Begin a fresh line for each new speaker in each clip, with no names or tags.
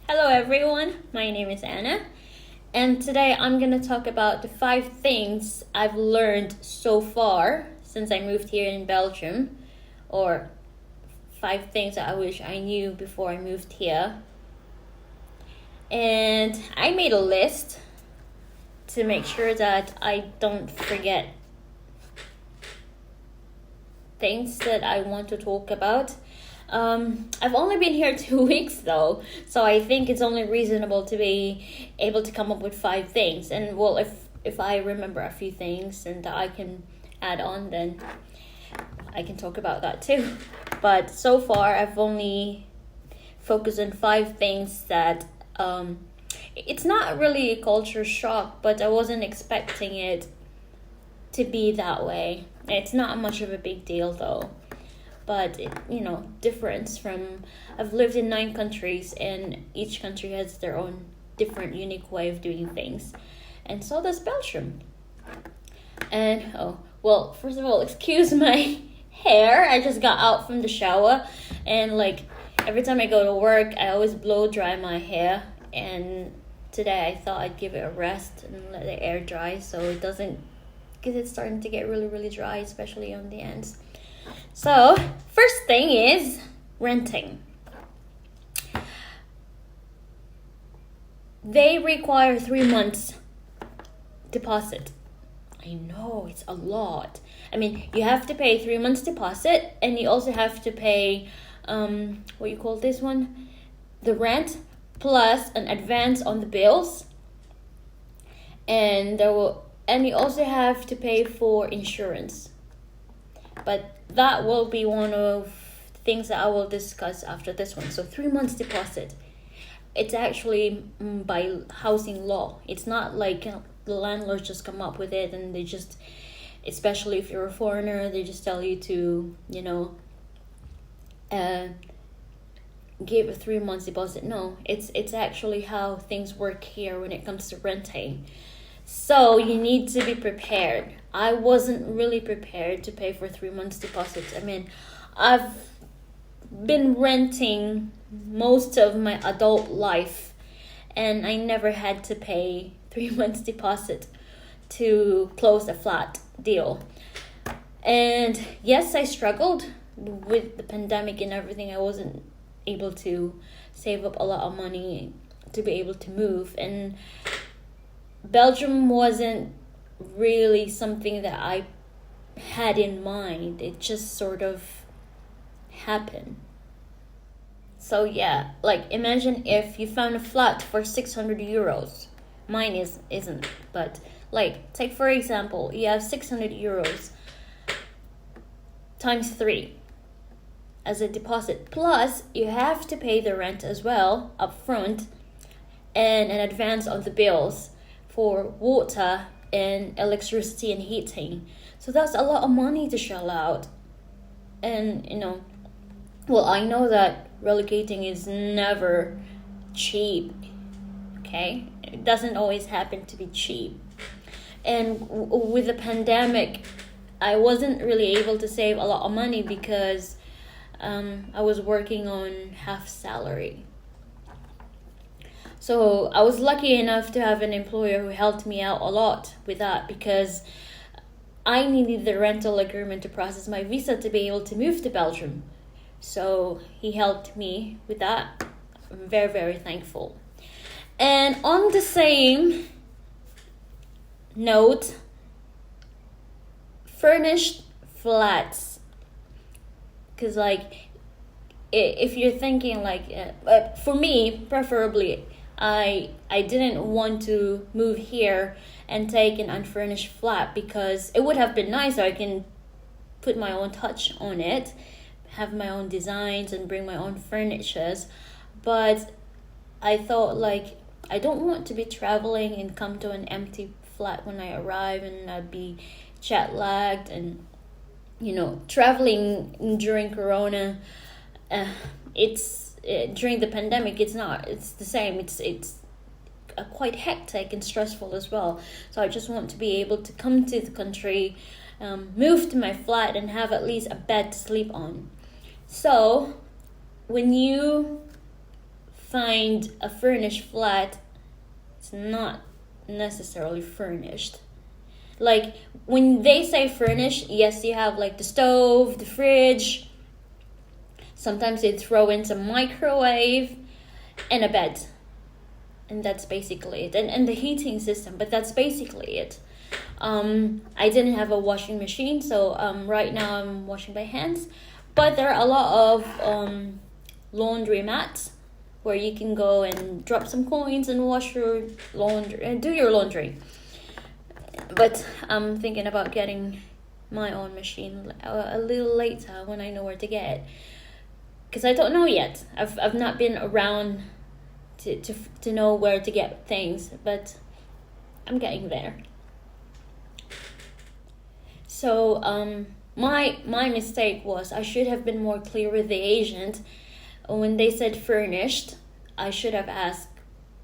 Hello everyone, my name is Anna, and today I'm going to talk about the 5 things I've learned so far since I moved here in Belgium, or 5 things that I wish I knew before I moved here. And I made a list to make sure that I don't forget things that I want to talk about. I've only been here 2 weeks though, so I think it's only reasonable to be able to come up with 5 things. And well, if I remember a few things and I can add on, then I can talk about that too. But so far, I've only focused on 5 things that it's not really a culture shock, but I wasn't expecting it to be that way. It's not much of a big deal though. But difference from I've lived in 9 countries, and each country has their own different unique way of doing things, and so does Belgium. And first of all, excuse my hair. I just got out from the shower, and every time I go to work, I always blow dry my hair. And today I thought I'd give it a rest and let the air dry so it doesn't, because it's starting to get really, really dry, especially on the ends. So, first thing is renting. They require 3 months deposit. I know, it's a lot. I mean, you have to pay 3 months deposit, and you also have to pay, what you call this one? The rent, plus an advance on the bills. And you also have to pay for insurance. But that will be one of the things that I will discuss after this one. So 3 months deposit. It's actually by housing law. It's not like the landlords just come up with it and they just, especially if you're a foreigner, they just tell you to, give a 3 months deposit. No, it's actually how things work here when it comes to renting. So you need to be prepared. I wasn't really prepared to pay for 3 months deposit. I mean, I've been renting most of my adult life, and I never had to pay 3 months deposit to close a flat deal. And yes, I struggled with the pandemic and everything. I wasn't able to save up a lot of money to be able to move, and Belgium wasn't really something that I had in mind. It just sort of happened. So yeah, imagine if you found a flat for 600 euros. Mine isn't, but take for example, you have 600 euros times 3 as a deposit. Plus, you have to pay the rent as well up front, and an advance on the bills for water and electricity and heating. So that's a lot of money to shell out. And I know that relocating is never cheap, okay? It doesn't always happen to be cheap. And with the pandemic, I wasn't really able to save a lot of money because I was working on half salary. So I was lucky enough to have an employer who helped me out a lot with that, because I needed the rental agreement to process my visa to be able to move to Belgium. So he helped me with that. I'm very, very thankful. And on the same note, furnished flats. Because if you're thinking for me, preferably, I didn't want to move here and take an unfurnished flat, because it would have been nice so I can put my own touch on it, have my own designs and bring my own furnitures. But I thought I don't want to be traveling and come to an empty flat when I arrive, and I'd be jet lagged, and traveling during Corona, during the pandemic, it's the same. It's quite hectic and stressful as well. So I just want to be able to come to the country, move to my flat, and have at least a bed to sleep on. So when you find a furnished flat, it's not necessarily furnished. Like when they say furnished, yes, you have like the stove, the fridge. Sometimes they throw in some microwave and a bed. And that's basically it. And the heating system, but that's basically it. I didn't have a washing machine, so right now I'm washing by hands. But there are a lot of laundry mats where you can go and drop some coins and wash your laundry and do your laundry. But I'm thinking about getting my own machine a little later when I know where to get it, because I don't know yet. I've not been around to know where to get things, but I'm getting there. So my mistake was I should have been more clear with the agent. When they said furnished, I should have asked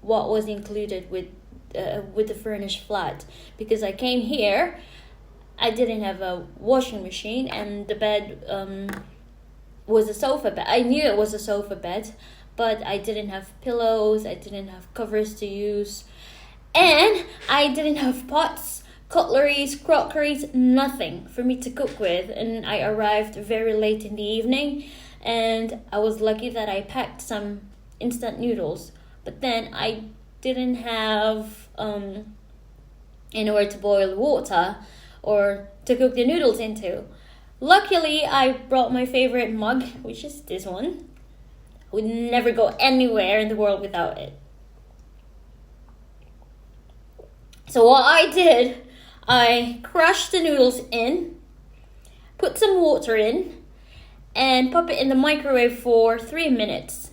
what was included with the furnished flat, because I came here, I didn't have a washing machine, and the bed was a sofa bed. I knew it was a sofa bed, but I didn't have pillows, I didn't have covers to use, and I didn't have pots, cutleries, crockeries, nothing for me to cook with. And I arrived very late in the evening, and I was lucky that I packed some instant noodles, but then I didn't have anywhere to boil water or to cook the noodles into. Luckily, I brought my favorite mug, which is this one. I would never go anywhere in the world without it. So what I did, I crushed the noodles in, put some water in, and pop it in the microwave for 3 minutes.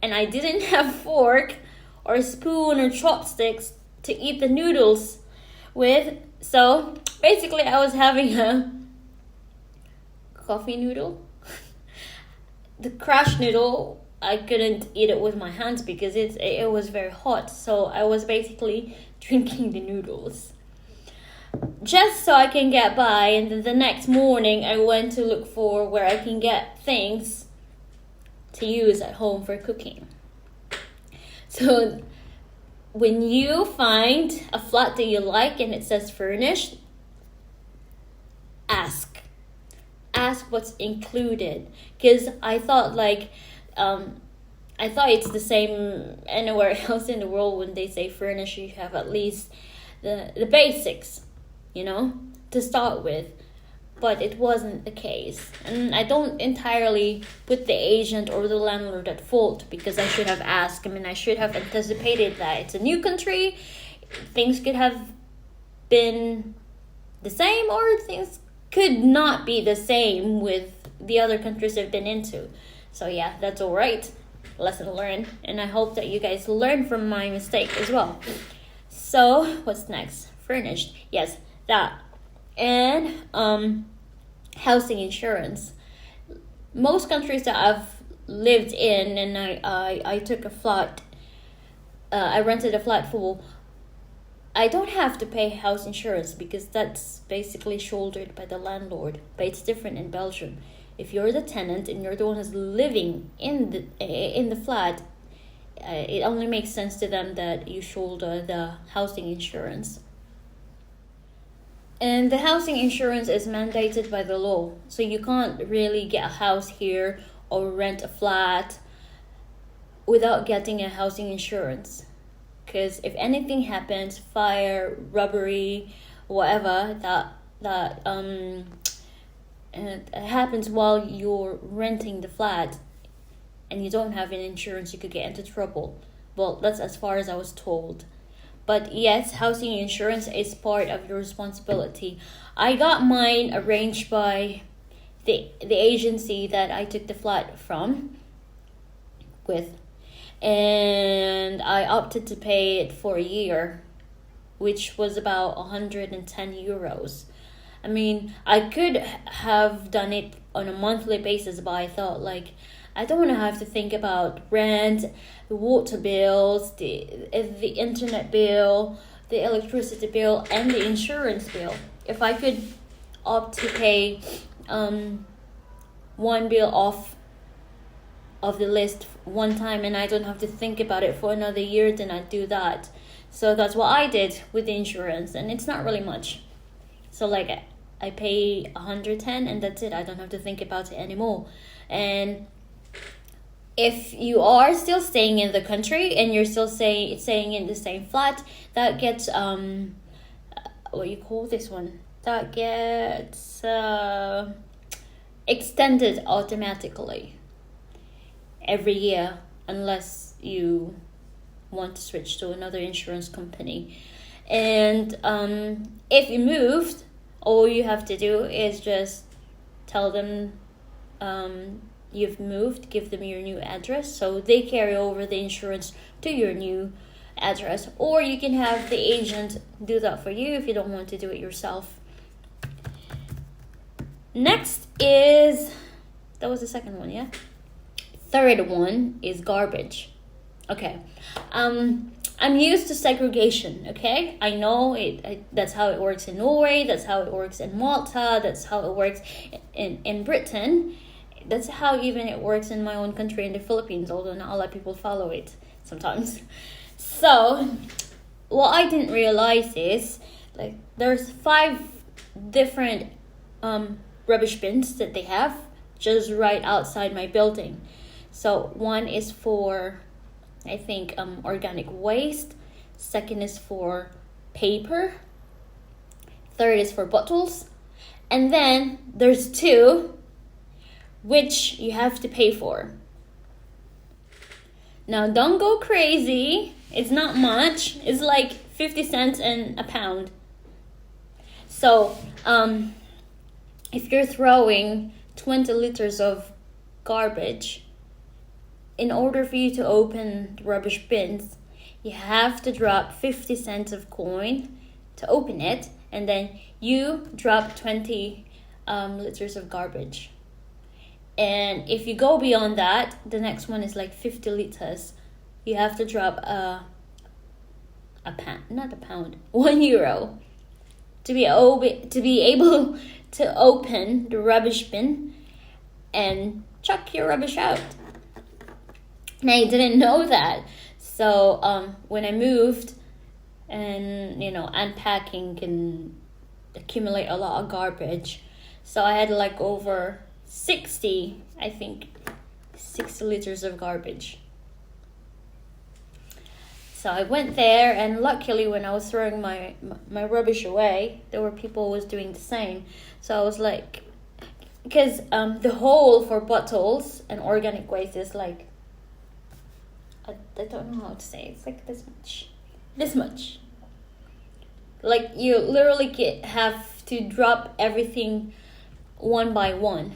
And I didn't have fork or a spoon or chopsticks to eat the noodles with. So basically I was having a coffee noodle. The crushed noodle, I couldn't eat it with my hands because it was very hot. So I was basically drinking the noodles just so I can get by. And then the next morning I went to look for where I can get things to use at home for cooking. So when you find a flat that you like and it says furnished, ask what's included, because I thought it's the same anywhere else in the world. When they say furnished, you have at least the basics, to start with. But it wasn't the case. And I don't entirely put the agent or the landlord at fault, because I should have asked. I should have anticipated that it's a new country. Things could have been the same, or things could not be the same with the other countries I've been into. So yeah, that's all right. Lesson learned. And I hope that you guys learn from my mistake as well. So what's next? Furnished. Yes, that. And housing insurance. Most countries that I've lived in, and I took a flat, I rented a flat for, I don't have to pay house insurance because that's basically shouldered by the landlord. But it's different in Belgium. If you're the tenant and you're the one who's living in the flat, it only makes sense to them that you shoulder the housing insurance. And the housing insurance is mandated by the law. So you can't really get a house here or rent a flat without getting a housing insurance. Because if anything happens, fire, robbery, whatever, that happens while you're renting the flat and you don't have an insurance, you could get into trouble. Well, that's as far as I was told. But yes, housing insurance is part of your responsibility. I got mine arranged by the agency that I took the flat with. And I opted to pay it for a year, which was about 110 euros. I could have done it on a monthly basis, but I thought, I don't want to have to think about rent, the water bills, the internet bill, the electricity bill, and the insurance bill. If I could opt to pay one bill off of the list one time and I don't have to think about it for another year, then I do that. So that's what I did with the insurance, and it's not really much. So like I pay 110 and that's it. I don't have to think about it anymore. And if you are still staying in the country and you're still staying in the same flat, that gets what you call this one? That gets extended automatically every year, unless you want to switch to another insurance company. And if you moved, all you have to do is just tell them you've moved, give them your new address, so they carry over the insurance to your new address. Or you can have the agent do that for you if you don't want to do it yourself. Next is, that was the second one, yeah? Third one is garbage. Okay. I'm used to segregation, okay? I know that's how it works in Norway, that's how it works in Malta, that's how it works in Britain. That's how even it works in my own country, in the Philippines, although not a lot of people follow it sometimes. So, what I didn't realize is, like, there's 5 different rubbish bins that they have just right outside my building. So, one is for, I think, organic waste. Second is for paper. Third is for bottles. And then there's 2 which you have to pay for. Now, don't go crazy. It's not much. It's like 50 cents and a pound. So, if you're throwing 20 liters of garbage, in order for you to open the rubbish bins, you have to drop 50 cents of coin to open it, and then you drop 20 liters of garbage. And if you go beyond that, the next one is like 50 liters. You have to drop €1 to be able to open the rubbish bin and chuck your rubbish out. And I didn't know that. So when I moved, and unpacking can accumulate a lot of garbage, so I had like over 60 liters of garbage. So I went there, and luckily when I was throwing my rubbish away, there were people who was doing the same. So I was like, because the hole for bottles and organic waste is like, I don't know how to say it. It's like this much. Like, you literally have to drop everything one by one.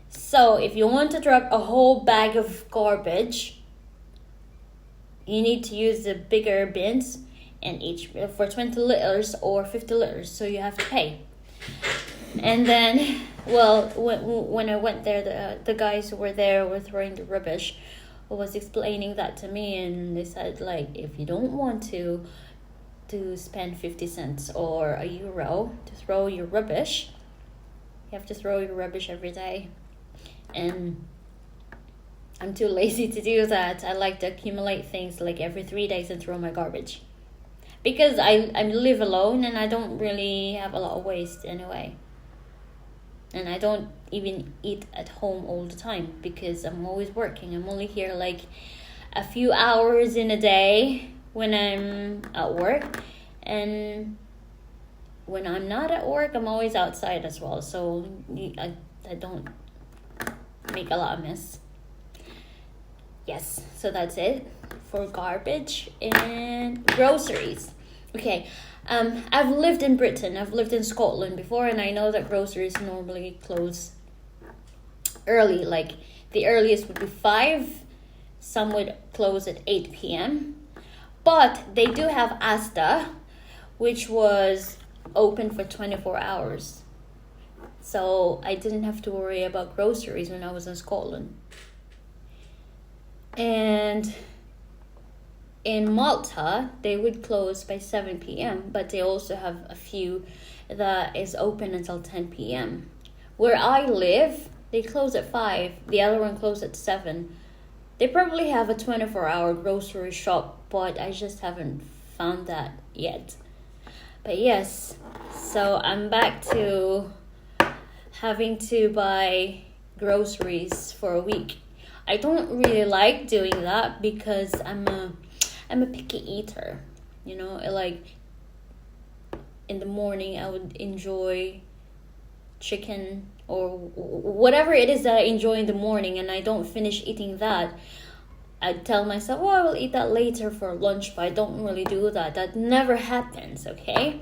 So if you want to drop a whole bag of garbage, you need to use the bigger bins, and each for 20 liters or 50 liters, so you have to pay. And then, well, when I went there, the guys who were there were throwing the rubbish, was explaining that to me, and they said, like, if you don't want to spend 50 cents or €1 to throw your rubbish, you have to throw your rubbish every day. And I'm too lazy to do that. I like to accumulate things like every 3 days and throw my garbage, because I live alone and I don't really have a lot of waste anyway. And I don't even eat at home all the time because I'm always working. I'm only here like a few hours in a day when I'm at work, and when I'm not at work, I'm always outside as well. So I don't make a lot of mess. Yes, so that's it for garbage and groceries. Okay, I've lived in Britain, I've lived in Scotland before, and I know that groceries normally close early. Like, the earliest would be 5, some would close at 8 p.m. But they do have Asda, which was open for 24 hours. So I didn't have to worry about groceries when I was in Scotland. And in Malta, they would close by 7 p.m., but they also have a few that is open until 10 p.m. Where I live, they close at 5. The other one closed at 7. They probably have a 24-hour grocery shop, but I just haven't found that yet. But yes, so I'm back to having to buy groceries for a week. I don't really like doing that because I'm a picky eater. You know, like in the morning I would enjoy chicken or whatever it is that I enjoy in the morning, and I don't finish eating that. I tell myself, I will eat that later for lunch, but I don't really do that. That never happens, okay?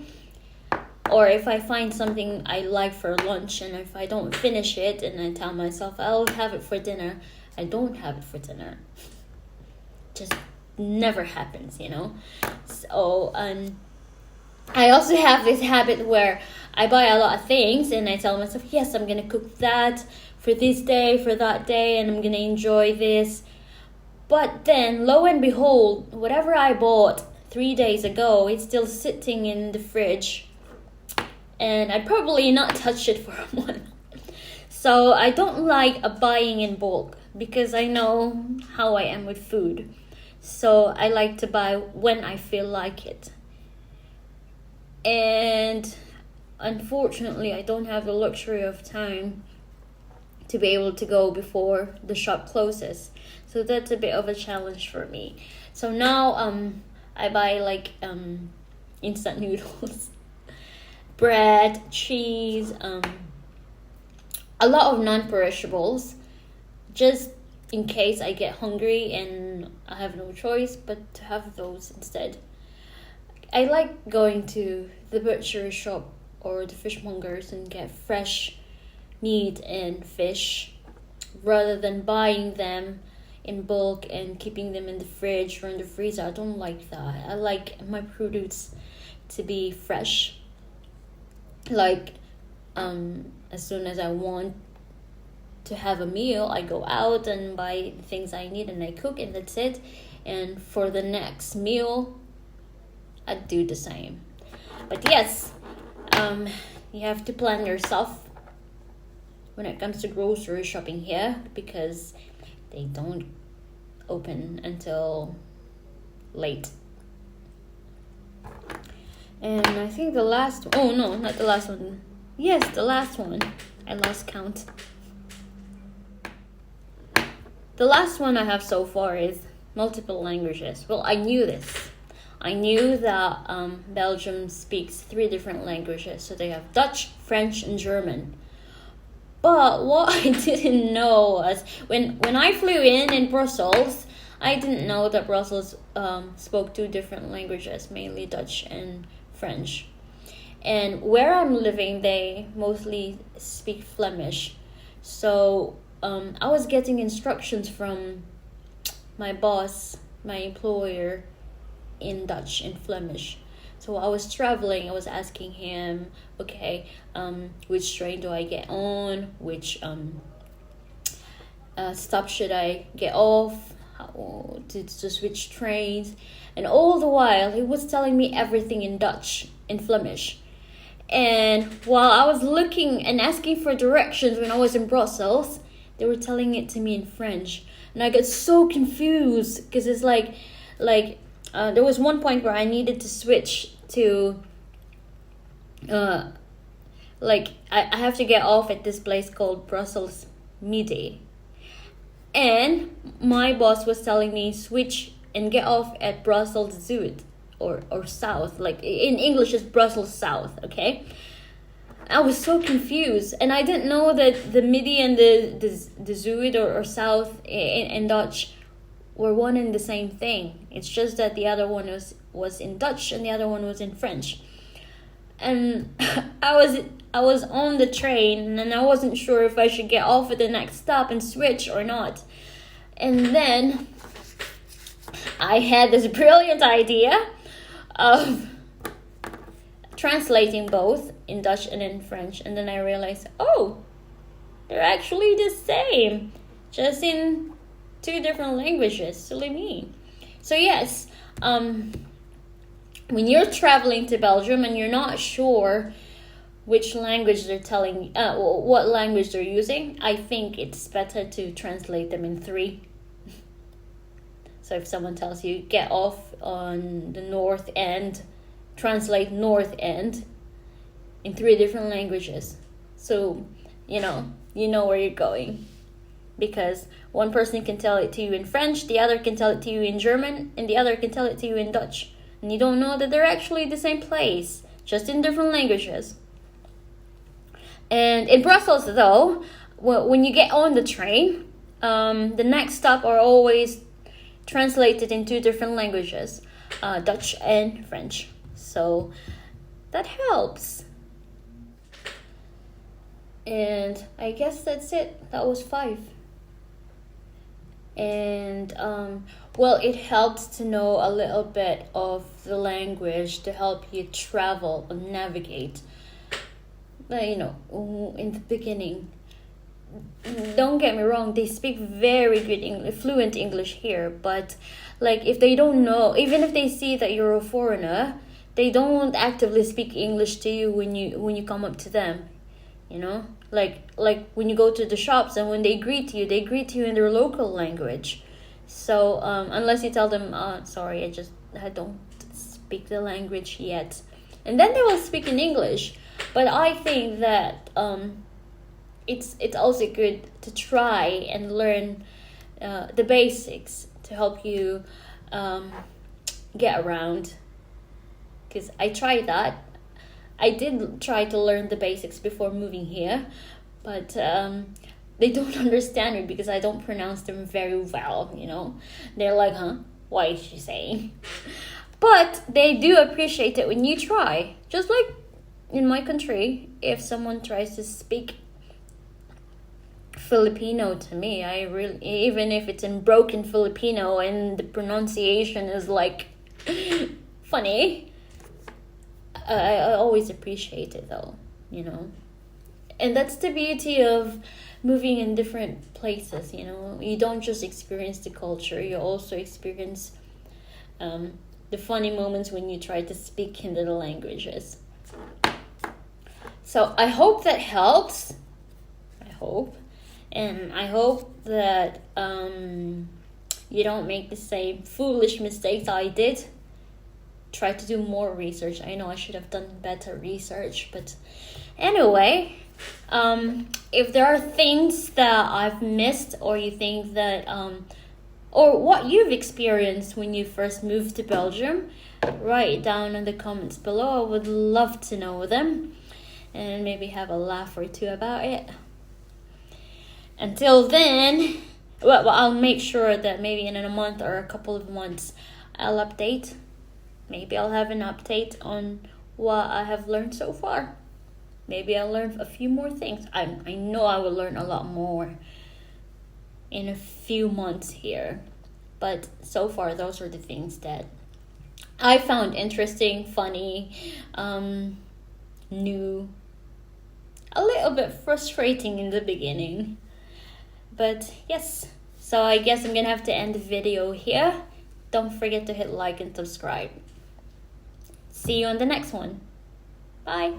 Or if I find something I like for lunch and if I don't finish it and I tell myself I'll have it for dinner, I don't have it for dinner. Just never happens, you know? So, I also have this habit where I buy a lot of things and I tell myself, yes, I'm going to cook that for this day, for that day, and I'm going to enjoy this. But then, lo and behold, whatever I bought 3 days ago, it's still sitting in the fridge. And I'd probably not touch it for a month. So I don't like buying in bulk because I know how I am with food. So I like to buy when I feel like it. And unfortunately, I don't have the luxury of time to be able to go before the shop closes. So that's a bit of a challenge for me. So now I buy like instant noodles, bread, cheese, a lot of non-perishables, just in case I get hungry and I have no choice but to have those instead. I like going to the butcher shop or the fishmongers and get fresh meat and fish rather than buying them in bulk and keeping them in the fridge or in the freezer. I don't like that. I like my produce to be fresh. Like as soon as I want to have a meal, I go out and buy the things I need and I cook, and that's it. And for the next meal, I do the same. But yes, you have to plan yourself when it comes to grocery shopping here, because they don't open until late. And I think the last one, oh no, not the last one. Yes, the last one. I lost count. The last one I have so far is multiple languages. Well, I knew this. I knew that Belgium speaks 3 different languages. So they have Dutch, French, and German. But what I didn't know was when I flew in Brussels, I didn't know that Brussels spoke 2 different languages, mainly Dutch and French. And where I'm living, they mostly speak Flemish. So I was getting instructions from my boss, my employer, in Dutch and Flemish. So I was traveling, I was asking him, okay, which train do I get on? Which stop should I get off? How to switch trains? And all the while, he was telling me everything in Dutch and Flemish. And while I was looking and asking for directions when I was in Brussels, they were telling it to me in French. And I got so confused because it's like there was one point where I needed to switch to I have to get off at this place called Brussels Midi. And my boss was telling me switch and get off at Brussels Zuid or South. Like in English it's Brussels South, okay? I was so confused, and I didn't know that the Midi and the Zuid or South in Dutch were one and the same thing. It's just that the other one was in Dutch and the other one was in French. And I was on the train and I wasn't sure if I should get off at the next stop and switch or not. And then I had this brilliant idea of translating both in Dutch and in French, and then I realized, oh, they're actually the same, just in 2 different languages. Silly me. So yes, when you're traveling to Belgium and you're not sure which language they're telling, what language they're using, I think it's better to translate them in 3. So if someone tells you get off on the north end, translate north end in 3 different languages. So, you know where you're going. Because one person can tell it to you in French, the other can tell it to you in German, and the other can tell it to you in Dutch. And you don't know that they're actually the same place, just in different languages. And in Brussels, though, when you get on the train, the next stop are always translated in 2 different languages, Dutch and French. So that helps. And I guess that's it. That was 5. And well, it helps to know a little bit of the language to help you travel and navigate. But, in the beginning, don't get me wrong, they speak very good fluent English here, but like if they don't know, even if they see that you're a foreigner, they don't actively speak English to you when you come up to them, like when you go to the shops, and when they greet you in their local language. So unless you tell them, sorry, I don't speak the language yet, and then they will speak in English. But I think that it's also good to try and learn the basics to help you get around. Because I tried that. I did try to learn the basics before moving here, but they don't understand me because I don't pronounce them very well, They're like, huh? What is she saying? But they do appreciate it when you try. Just like in my country, if someone tries to speak Filipino to me, even if it's in broken Filipino and the pronunciation is like funny, I always appreciate it though, And that's the beauty of moving in different places, You don't just experience the culture, you also experience the funny moments when you try to speak in the languages. So I hope that helps. And I hope that you don't make the same foolish mistakes I did. Try to do more research. I know I should have done better research, but anyway, if there are things that I've missed, or you think that or what you've experienced when you first moved to Belgium, write it down in the comments below. I would love to know them, and maybe have a laugh or 2 about it. Until then, well, I'll make sure that maybe in a month or a couple of months I'll update. Maybe I'll have an update on what I have learned so far. Maybe I'll learn a few more things. I know I will learn a lot more in a few months here. But so far, those are the things that I found interesting, funny, new, a little bit frustrating in the beginning. But yes, so I guess I'm gonna have to end the video here. Don't forget to hit like and subscribe. See you on the next one. Bye.